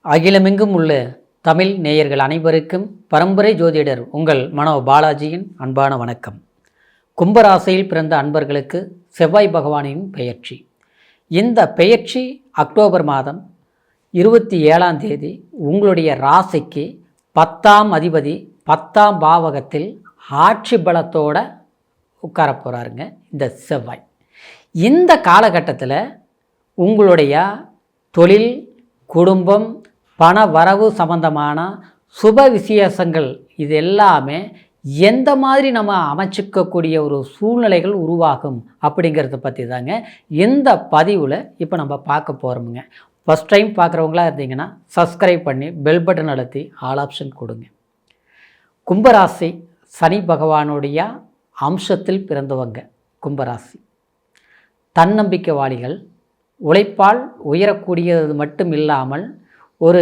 அகிலமெங்கும் உள்ள தமிழ் நேயர்கள் அனைவருக்கும் பரம்பரை ஜோதிடர் உங்கள் மனோ பாலாஜியின் அன்பான வணக்கம். கும்பராசியில் பிறந்த அன்பர்களுக்கு செவ்வாய் பகவானின் பெயர்ச்சி. இந்த பெயர்ச்சி அக்டோபர் மாதம் 27ஆம் தேதி உங்களுடைய ராசிக்கு 10ஆம் அதிபதி 10ஆம் பாவகத்தில் ஆட்சி பலத்தோட உட்கார போகிறாருங்க இந்த செவ்வாய். இந்த காலகட்டத்தில் உங்களுடைய தொழில், குடும்பம், பண வரவு சம்பந்தமான சுப விசேஷங்கள் இது எல்லாமே எந்த மாதிரி நம்ம அமைச்சிக்கக்கூடிய ஒரு சூழ்நிலைகள் உருவாகும் அப்படிங்கிறத பற்றி தாங்க இந்த பதிவில் இப்போ நம்ம பார்க்க போகிறோமுங்க. ஃபஸ்ட் டைம் பார்க்குறவங்களா இருந்தீங்கன்னா சப்ஸ்கிரைப் பண்ணி பெல் பட்டன் அழுத்தி ஆல் ஆப்ஷன் கொடுங்க. கும்பராசி சனி பகவானுடைய அம்சத்தில் பிறந்தவங்க கும்பராசி. தன்னம்பிக்கைவாளிகள், உழைப்பால் உயரக்கூடியது மட்டும் இல்லாமல் ஒரு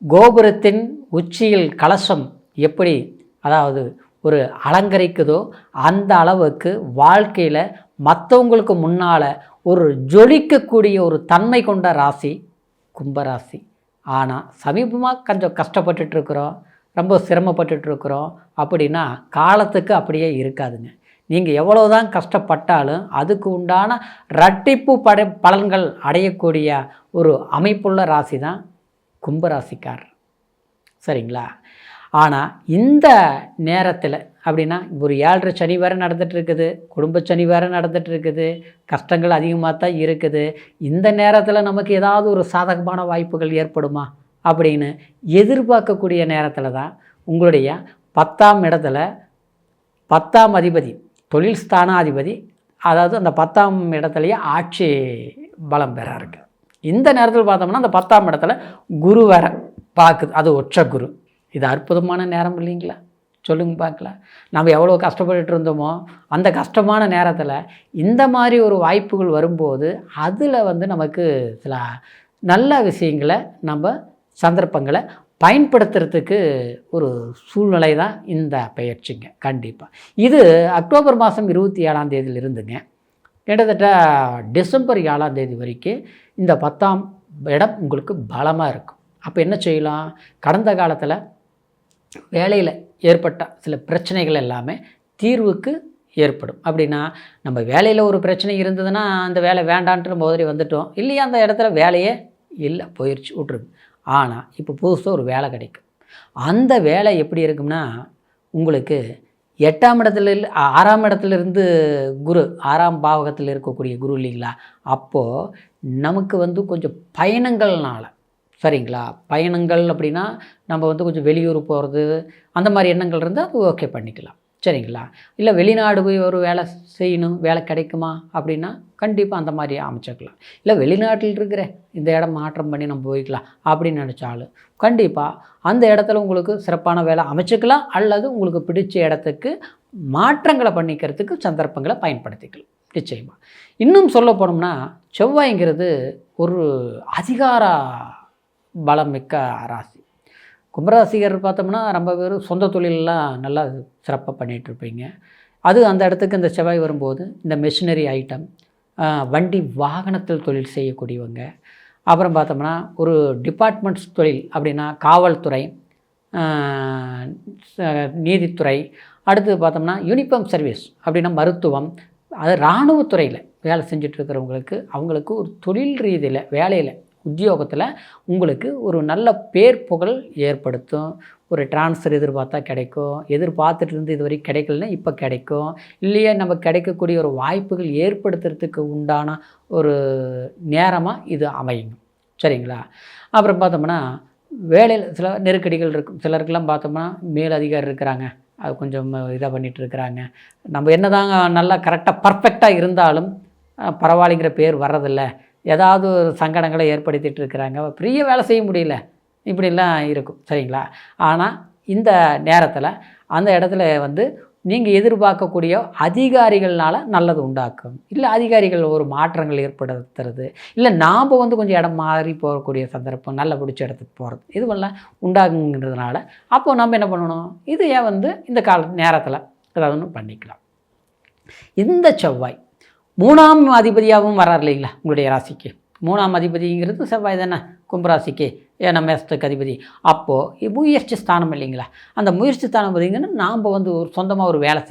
கோபுரத்தின் உச்சியில் கலசம் எப்படி ஒரு அலங்கரிக்குதோ அந்த அளவுக்கு வாழ்க்கையில் மற்றவங்களுக்கு முன்னால் ஒரு ஜொலிக்கக்கூடிய ஒரு தன்மை கொண்ட ராசி கும்பராசி. ஆனால் சமீபமாக கொஞ்சம் கஷ்டப்பட்டுட்ருக்குறோம், ரொம்ப சிரமப்பட்டுட்ருக்குறோம் அப்படின்னா காலத்துக்கு அப்படியே இருக்காதுங்க. நீங்கள் எவ்வளோதான் கஷ்டப்பட்டாலும் அதுக்கு உண்டான இரட்டிப்பு பலன்கள் அடையக்கூடிய ஒரு அமைப்புள்ள ராசி தான் கும்பராசிக்காரர், சரிங்களா? ஆனால் இந்த நேரத்தில் அப்படின்னா ஒரு 7.5 சனி வேறு நடந்துகிட்ருக்குது, குடும்ப சனி வேறு நடந்துகிட்ருக்குது, கஷ்டங்கள் அதிகமாக தான் இருக்குது. இந்த நேரத்தில் நமக்கு ஏதாவது ஒரு சாதகமான வாய்ப்புகள் ஏற்படுமா அப்படின்னு எதிர்பார்க்கக்கூடிய நேரத்தில் தான் உங்களுடைய 10ஆம் இடத்துல 10ஆம் அதிபதி, தொழில் ஸ்தானாதிபதி, அதாவது அந்த 10ஆம் இடத்துலையே ஆட்சி பலம் பெறாருங்க. இந்த நேரத்தில் பார்த்தோம்னா அந்த 10ஆம் இடத்துல குரு வேற பார்க்குது, அது ஒற்ற குரு. இது அற்புதமான நேரம் இல்லைங்களா? சொல்லுங்க பார்க்கலாம். நம்ம எவ்வளோ கஷ்டப்பட்டுட்டு இருந்தோமோ அந்த கஷ்டமான நேரத்தில் இந்த மாதிரி ஒரு வாய்ப்புகள் வரும்போது அதில் நமக்கு சில நல்ல விஷயங்களை நம்ம சந்தர்ப்பங்களை பயன்படுத்துறதுக்கு ஒரு சூழ்நிலை தான் இந்த பெயர்ச்சிங்க. கண்டிப்பாக இது அக்டோபர் மாதம் 27ஆம் தேதியில் இருந்துங்க கிட்டத்தட்ட டிசம்பர் 7ஆம் தேதி வரைக்கும் இந்த 10ஆம் இடம் உங்களுக்கு பலமாக இருக்கும். அப்போ என்ன செய்யலாம்? கடந்த காலத்தில் வேலையில் ஏற்பட்ட சில பிரச்சனைகள் எல்லாமே தீர்வுக்கு ஏற்படும். அப்படின்னா நம்ம வேலையில் ஒரு பிரச்சனை இருந்ததுன்னா அந்த வேலை வேண்டான்ட்டு முதல்ல வந்துட்டோம் இல்லையா, அந்த இடத்துல வேலையே இல்லை, போயிடுச்சு, விட்ருக்கு. ஆனால் இப்போ புதுசாக ஒரு வேலை கிடைக்கும். அந்த வேலை எப்படி இருக்கும்னா உங்களுக்கு 8ஆம் இடத்துல 6ஆம் இடத்துலேருந்து குரு 6ஆம் பாவகத்தில் இருக்கக்கூடிய குரு இல்லைங்களா, அப்போது நமக்கு கொஞ்சம் பயணங்கள்னால, சரிங்களா, பயணங்கள் அப்படின்னா நம்ம கொஞ்சம் வெளியூர் போகிறது அந்த மாதிரி எண்ணங்கள் இருந்தால் அது ஓகே பண்ணிக்கலாம், சரிங்களா? இல்லை வெளிநாடு போய் ஒரு வேலை செய்யணும், வேலை கிடைக்குமா அப்படின்னா கண்டிப்பாக அந்த மாதிரி அமைச்சிக்கலாம். இல்லை வெளிநாட்டில் இருக்கிற இந்த இடம் மாற்றம் பண்ணி நம்ம போய்க்கலாம் அப்படின்னு நினச்சாலும் கண்டிப்பாக அந்த இடத்துல உங்களுக்கு சிறப்பான வேலை அமைச்சிக்கலாம், அல்லது உங்களுக்கு பிடிச்ச இடத்துக்கு மாற்றங்களை பண்ணிக்கிறதுக்கு சந்தர்ப்பங்களை பயன்படுத்திக்கலாம் நிச்சயமாக. இன்னும் சொல்ல போனோம்னா செவ்வாய்ங்கிறது ஒரு அதிகார பலம் மிக்க ராசி. கும்பராசிகர் பார்த்தோம்னா ரொம்ப பேர் சொந்த தொழிலெலாம் நல்லா சிறப்பாக பண்ணிகிட்ருப்பீங்க. அது அந்த இடத்துக்கு இந்த செவ்வாய் வரும்போது இந்த மெஷினரி ஐட்டம், வண்டி வாகனத்தில் தொழில் செய்யக்கூடியவங்க, அப்புறம் பார்த்தோம்னா ஒரு டிபார்ட்மெண்ட்ஸ் தொழில் அப்படின்னா காவல்துறை, நீதித்துறை, அடுத்து பார்த்தோம்னா யூனிஃபார்ம் சர்வீஸ் அப்படின்னா மருத்துவம், அது இராணுவத்துறையில் வேலை செஞ்சிட்ருக்கிறவங்களுக்கு அவங்களுக்கு ஒரு தொழில் ரீதியில் வேலையில் உத்தியோகத்தில் உங்களுக்கு ஒரு நல்ல பேர் புகழ் ஏற்படுத்தும். ஒரு ட்ரான்ஸ்ஃபர் எதிர்பார்த்தா கிடைக்கும், எதிர்பார்த்துட்டு இருந்து இது வரைக்கும் கிடைக்கலன்னா இப்போ கிடைக்கும், இல்லையா நம்ம கிடைக்கக்கூடிய ஒரு வாய்ப்புகள் ஏற்படுத்துறதுக்கு உண்டான ஒரு நேரமாக இது அமையும், சரிங்களா? அப்புறம் பார்த்தோம்னா வேலையில் சில நெருக்கடிகள் இருக்கும். சிலருக்கெல்லாம் பார்த்தோம்னா மேலதிகாரி இருக்கிறாங்க, அது கொஞ்சம் இதாக பண்ணிகிட்டு இருக்கிறாங்க. நம்ம என்ன தாங்க நல்லா கரெக்டாக பர்ஃபெக்டாக இருந்தாலும் பரவாயில்லைங்கிற பேர் வர்றதில்ல, ஏதாவது ஒரு சங்கடங்களை ஏற்படுத்திகிட்டு இருக்கிறாங்க, பெரிய வேலை செய்ய முடியல, இப்படிலாம் இருக்கும், சரிங்களா? ஆனால் இந்த நேரத்தில் அந்த இடத்துல நீங்கள் எதிர்பார்க்கக்கூடிய அதிகாரிகள்னால் நல்லது உண்டாக்கும், இல்லை அதிகாரிகள் ஒரு மாற்றங்கள் ஏற்படுத்துறது, இல்லை நாம் கொஞ்சம் இடம் மாறி போகக்கூடிய சந்தர்ப்பம், நல்ல பிடிச்ச இடத்துக்கு போகிறது, இதுவெல்லாம் உண்டாகுங்கிறதுனால அப்போது நம்ம என்ன பண்ணணும், இது ஏன் இந்த கால நேரத்தில் ஏதாவது ஒன்று பண்ணிக்கலாம். இந்த செவ்வாய் 3ஆம் அதிபதியாகவும் வரார் இல்லைங்களா உங்களுடைய ராசிக்கு, 3ஆம் அதிபதிங்கிறது செவ்வாய் தானே கும்பராசிக்கு, ஏன்னா மேசத்துக்கு அதிபதி. அப்போது முயற்சி ஸ்தானம் இல்லைங்களா, அந்த முயற்சி ஸ்தானம் பார்த்திங்கன்னா நாம் வந்து ஒரு சொந்தமாக ஒரு வேலை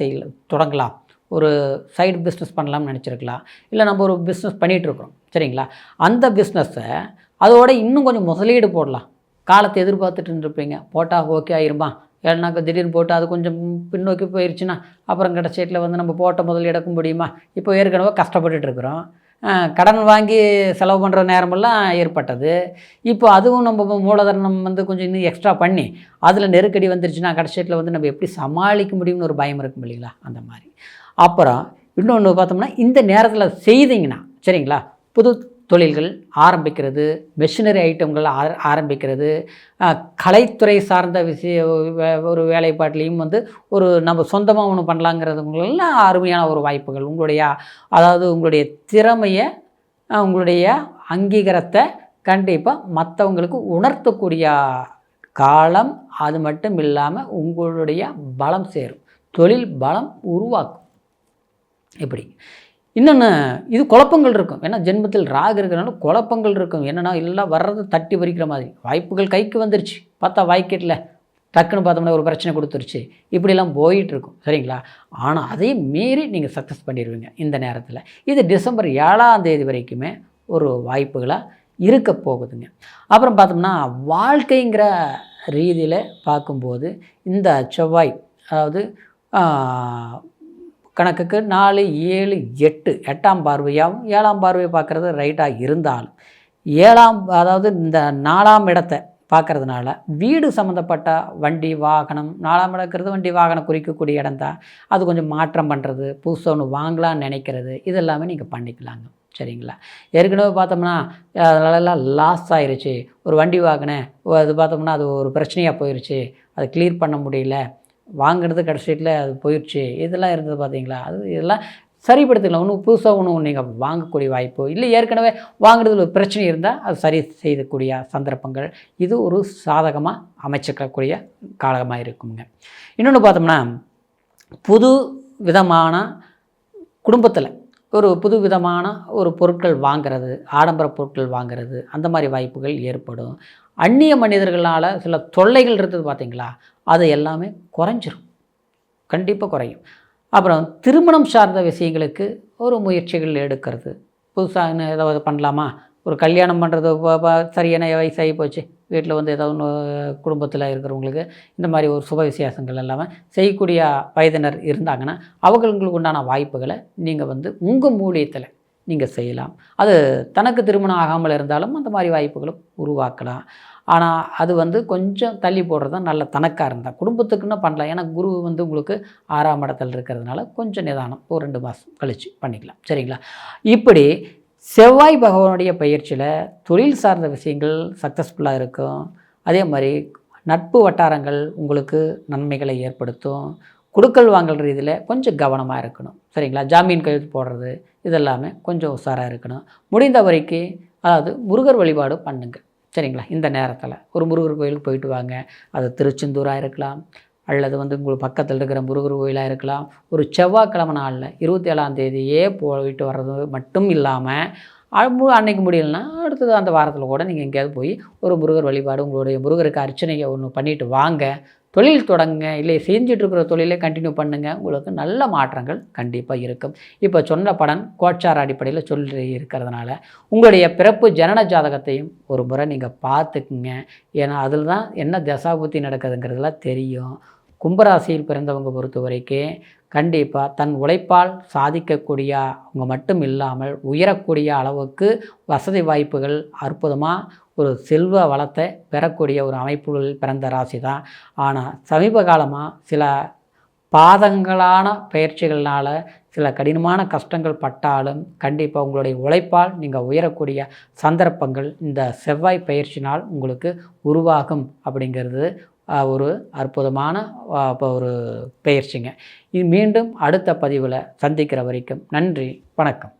தொடங்கலாம், ஒரு சைடு பிஸ்னஸ் பண்ணலாம்னு நினச்சிருக்கலாம். இல்லை நம்ம ஒரு பிஸ்னஸ் பண்ணிகிட்ருக்குறோம் சரிங்களா, அந்த பிஸ்னஸை அதோட இன்னும் கொஞ்சம் முதலீடு போடலாம். காலத்தை எதிர்பார்த்துட்டு இருப்பீங்க, போட்டால் ஓகே ஆயிருமா, ஏன்னாக்கா திடீர்னு போட்டு அது கொஞ்சம் பின்னோக்கி போயிடுச்சுன்னா அப்புறம் கடைசியில் வந்து நம்ம போட்ட முதல் எடுக்க முடியுமா. இப்போ ஏற்கனவே கஷ்டப்பட்டுருக்குறோம், கடன் வாங்கி செலவு பண்ணுற நேரமெல்லாம் ஏற்பட்டது. இப்போ அதுவும் நம்ம மூலதனம் வந்து கொஞ்சம் இன்னும் எக்ஸ்ட்ரா பண்ணி அதில் நெருக்கடி வந்துருச்சுன்னா கடைசியில் வந்து நம்ம எப்படி சமாளிக்க முடியும்னு ஒரு பயம் இருக்கும் இல்லைங்களா, அந்த மாதிரி. அப்புறம் இன்னொன்று பார்த்தோம்னா இந்த நேரத்தில் செய்திங்கன்னா சரிங்களா, புது தொழில்கள் ஆரம்பிக்கிறது, மெஷினரி ஐட்டங்கள் ஆரம்பிக்கிறது, கலைத்துறை சார்ந்த ஒரு வேலைப்பாட்டிலையும் வந்து ஒரு நம்ம சொந்தமாக ஒன்று பண்ணலாங்கிறதுலாம் அருமையான ஒரு வாய்ப்புகள். உங்களுடைய திறமையை, உங்களுடைய அங்கீகாரத்தை கண்டிப்பாக மற்றவங்களுக்கு உணர்த்தக்கூடிய காலம். அது மட்டும் இல்லாமல் உங்களுடைய பலம் சேரும், தொழில் பலம் உருவாக்கும். இப்படி இன்னொன்று இது குழப்பங்கள் இருக்கும், ஏன்னா ஜென்மத்தில் ராகு இருக்கிறனால குழப்பங்கள் இருக்கும். என்னென்னா எல்லாம் வர்றது தட்டி பறிக்கிற மாதிரி, வாய்ப்புகள் கைக்கு வந்துருச்சு, பார்த்தா வாய்க்கெட்டில் டக்குன்னு பார்த்தோம்னா ஒரு பிரச்சனை கொடுத்துருச்சு, இப்படிலாம் போயிட்டுருக்கும் சரிங்களா. ஆனால் அதையும் மீறி நீங்கள் சக்ஸஸ் பண்ணிடுவீங்க இந்த நேரத்தில். இது டிசம்பர் 7ஆம் தேதி வரைக்குமே ஒரு வாய்ப்புகளாக இருக்க போகுதுங்க. அப்புறம் பார்த்தோம்னா வாழ்க்கைங்கிற ரீதியில் பார்க்கும்போது இந்த செவ்வாய், அதாவது கணக்குக்கு 4, 7, 8 8ஆம் பார்வையாகவும் 7ஆம் பார்வையை பார்க்குறது ரைட்டாக இருந்தாலும், அதாவது இந்த 4ஆம் இடத்தை பார்க்குறதுனால வீடு சம்மந்தப்பட்ட வண்டி வாகனம், 4ஆம் இடங்கிறது வண்டி வாகனம் குறிக்கக்கூடிய இடம் தான், அது கொஞ்சம் மாற்றம் பண்ணுறது, புதுசாக ஒன்று வாங்கலான்னு நினைக்கிறது, இதெல்லாமே நீங்கள் பண்ணிக்கலாங்க சரிங்களா. ஏற்கனவே பார்த்தோம்னா அதனாலலாம் லாஸ் ஆயிடுச்சு, ஒரு வண்டி வாங்கினேன், அது பார்த்தோம்னா அது ஒரு பிரச்சனையாக போயிடுச்சு, அதை கிளியர் பண்ண முடியல, வாங்கிறது கடைசியில் அது போயிடுச்சு, இதெல்லாம் இருந்தது பார்த்தீங்களா, இதெல்லாம் சரிப்படுத்திக்கலாம். ஒன்று புதுசாக நீங்கள் வாங்கக்கூடிய வாய்ப்பு இல்லை, ஏற்கனவே வாங்குறதுல ஒரு பிரச்சனை இருந்தால் அது சரி செய்யக்கூடிய சந்தர்ப்பங்கள், இது ஒரு சாதகமாக அமைச்சிக்கக்கூடிய காலமாக இருக்குங்க. இன்னொன்று பார்த்தோம்னா புது விதமான குடும்பத்தில் ஒரு புது விதமான ஒரு பொருட்கள் வாங்கிறது, ஆடம்பர பொருட்கள் வாங்கிறது, அந்த மாதிரி வாய்ப்புகள் ஏற்படும். அந்நிய மனிதர்களால் சில தொல்லைகள் இருந்தது பார்த்தீங்களா, அது எல்லாமே குறைஞ்சிரும், கண்டிப்பாக குறையும். அப்புறம் திருமணம் சார்ந்த விஷயங்களுக்கு ஒரு முயற்சிகள் எடுக்கிறது, புதுசாக ஏதாவது பண்ணலாமா, ஒரு கல்யாணம் பண்ணுறது சரியான வயசாகி போச்சு, வீட்டில் வந்து ஏதோ ஒன்று குடும்பத்தில் இருக்கிறவங்களுக்கு இந்த மாதிரி ஒரு சுப விசேஷங்கள் எல்லாமே செய்யக்கூடிய வயதினர் இருந்தாங்கன்னா அவங்களுக்கு உண்டான வாய்ப்புகளை நீங்கள் வந்து உங்கள் மூலியத்தில் நீங்கள் செய்யலாம். அது தனக்கு திருமணம் ஆகாமல் இருந்தாலும் அந்த மாதிரி வாய்ப்புகளும் உருவாக்கலாம். ஆனால் அது வந்து கொஞ்சம் தள்ளி போடுறது தான் நல்ல, தனக்காக இருந்தால். குடும்பத்துக்குன்னு பண்ணலாம், ஏன்னா குரு வந்து உங்களுக்கு 6ஆம் இடத்துல இருக்கிறதுனால கொஞ்சம் நிதானம், ஒரு 2 மாதம் கழித்து பண்ணிக்கலாம் சரிங்களா. இப்படி செவ்வாய் பகவானுடைய பயிற்சியில் தொழில் சார்ந்த விஷயங்கள் சக்ஸஸ்ஃபுல்லாக இருக்கும். அதே மாதிரி நட்பு வட்டாரங்கள் உங்களுக்கு நன்மைகளை ஏற்படுத்தும். கொடுக்கல் வாங்கல் ரீதியில் கொஞ்சம் கவனமாக இருக்கணும் சரிங்களா. ஜாமீன் கையெழுத்து போடுறது இதெல்லாமே கொஞ்சம் உஷாராக இருக்கணும். முடிந்த வரைக்கும் அதாவது முருகர் வழிபாடு பண்ணுங்க சரிங்களா. இந்த நேரத்தில் ஒரு முருகர் கோயிலுக்கு போயிட்டு வாங்க, அது திருச்செந்தூராக இருக்கலாம், அல்லது வந்து உங்களுக்கு பக்கத்தில் இருக்கிற முருகர் கோயிலாக இருக்கலாம். ஒரு செவ்வாய்க்கிழமை நாளில் 27ஆம் தேதியே போயிட்டு வர்றது மட்டும் இல்லாமல் அன்னைக்கு முடியலைன்னா அடுத்தது அந்த வாரத்தில் கூட நீங்கள் எங்கேயாவது போய் ஒரு முருகர் வழிபாடு, உங்களுடைய முருகருக்கு அர்ச்சனையை ஒன்று பண்ணிவிட்டு வாங்க. தொழில் தொடங்குங்க, இல்லை செஞ்சிட்ருக்கிற தொழிலே கண்டினியூ பண்ணுங்கள், உங்களுக்கு நல்ல மாற்றங்கள் கண்டிப்பாக இருக்கும். இப்போ சொன்ன பலன் கோச்சார அடிப்படையில் சொல்லி இருக்கிறதுனால உங்களுடைய பிறப்பு ஜனன ஜாதகத்தையும் ஒரு முறை நீங்கள் பார்த்துக்குங்க. ஏன்னா அதில் தான் என்ன தசாபுத்தி நடக்குதுங்கிறதுலாம் தெரியும். கும்பராசியில் பிறந்தவங்க பொறுத்த வரைக்கும் கண்டிப்பாக தன் உழைப்பால் சாதிக்கக்கூடிய அவங்க மட்டும் இல்லாமல் உயரக்கூடிய அளவுக்கு வசதி வாய்ப்புகள், அற்புதமாக ஒரு செல்வ வளத்தை பெறக்கூடிய ஒரு அமைப்புகளில் பிறந்த ராசி தான். ஆனால் சமீப காலமாக சில பாதங்களான பயிற்சிகள்னால் சில கடினமான கஷ்டங்கள் பட்டாலும் கண்டிப்பாக உங்களுடைய உழைப்பால் நீங்கள் உயரக்கூடிய சந்தர்ப்பங்கள் இந்த செவ்வாய் பயிற்சினால் உங்களுக்கு உருவாகும். அப்படிங்கிறது ஒரு அற்புதமான ஒரு பயிற்சிங்க. இது மீண்டும் அடுத்த பதிவில் சந்திக்கிற வரைக்கும் நன்றி, வணக்கம்.